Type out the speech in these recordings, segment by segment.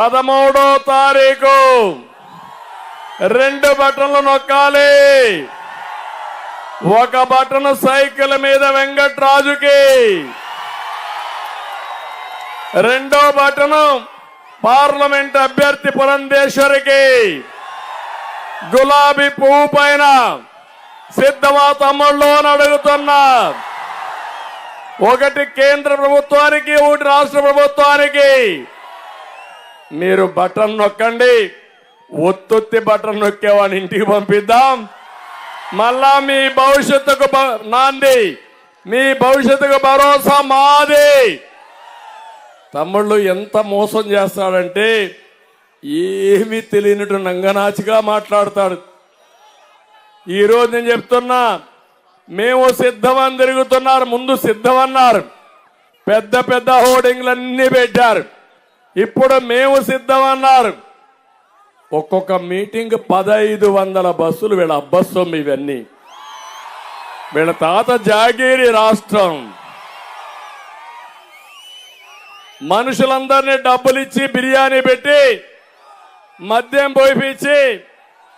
13వ తారీఖు 2 బటన్లు నొక్కాలి. ఒక బటన్ సైకిల్ మీద వెంకట్రాజుకి, రెండో బటన్ పార్లమెంట్ అభ్యర్థి పురంధేశ్వరికి, గులాబీ పువ్వు పైన సిద్ధమా తమ్ముళ్ళు అని అడుగుతున్నా. ఒకటి కేంద్ర ప్రభుత్వానికి, ఒకటి రాష్ట్ర ప్రభుత్వానికి. మీరు బటన్ నొక్కండి. ఒత్తొత్తి బటన్ నొక్కేవాడిని ఇంటికి పంపిద్దాం. మళ్ళా మీ భవిష్యత్తుకు నాంది, మీ భవిష్యత్తుకు భరోసా మాది. తమ్ముళ్ళు ఎంత మోసం చేస్తాడంటే ఏమీ తెలియనట్టు నంగనాచిగా మాట్లాడతాడు. ఈరోజు నేను చెప్తున్నా, మేము సిద్ధమని తిరుగుతున్నారు. ముందు సిద్ధమన్నారు, పెద్ద పెద్ద హోర్డింగ్లన్నీ పెట్టారు. ఇప్పుడు మేము సిద్ధమన్నారు. ఒక్కొక్క మీటింగ్ 1500 బస్సులు. వీళ్ళ అబ్బస్సం ఇవన్నీ. వీళ్ళ తాత జాగీరి రాష్ట్రం. మనుషులందరినీ డబ్బులిచ్చి బిర్యానీ పెట్టి మద్యం పోయిపించి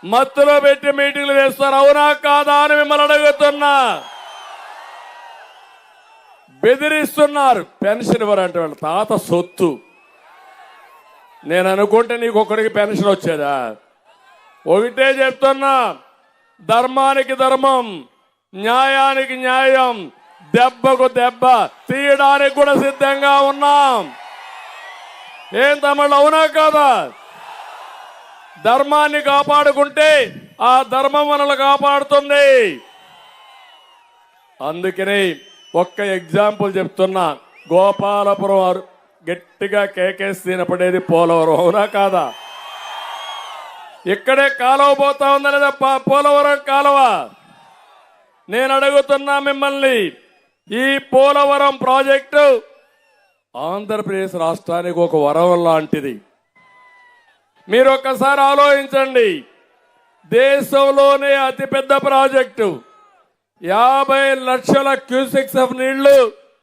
మత్తులో పెట్టి మీటింగ్లు వేస్తారు. అవునా కాదా అని మిమ్మల్ని అడుగుతున్నా. బెదిరిస్తున్నారు. పెన్షన్ ఇవ్వరంటే వాళ్ళ తాత సొత్తు. నేను అనుకుంటే నీకు ఒక్కడికి పెన్షన్ వచ్చేదా? ఒకటే చెప్తున్నా, ధర్మానికి ధర్మం, న్యాయానికి న్యాయం, దెబ్బకు దెబ్బ తీయడానికి కూడా సిద్ధంగా ఉన్నాం. ఏం తమ్ముళ్ళు, అవునా కాదా? ధర్మాన్ని కాపాడుకుంటే ఆ ధర్మం మనల్ని కాపాడుతుంది. అందుకని ఒక్క ఎగ్జాంపుల్ చెప్తున్నా. గోపాలపురం గట్టిగా కేకేసి తినపడేది పోలవరం, అవునా కాదా? ఇక్కడే కాలువ పోతా ఉందా లేదా? పోలవరం కాలువ. నేను అడుగుతున్నా మిమ్మల్ని, ఈ పోలవరం ప్రాజెక్టు ఆంధ్రప్రదేశ్ రాష్ట్రానికి ఒక వరం లాంటిది. మీరు ఒక్కసారి ఆలోచించండి. దేశంలోనే అతిపెద్ద ప్రాజెక్టు, 50 లక్షల క్యూసెక్స్ ఆఫ్ నీళ్లు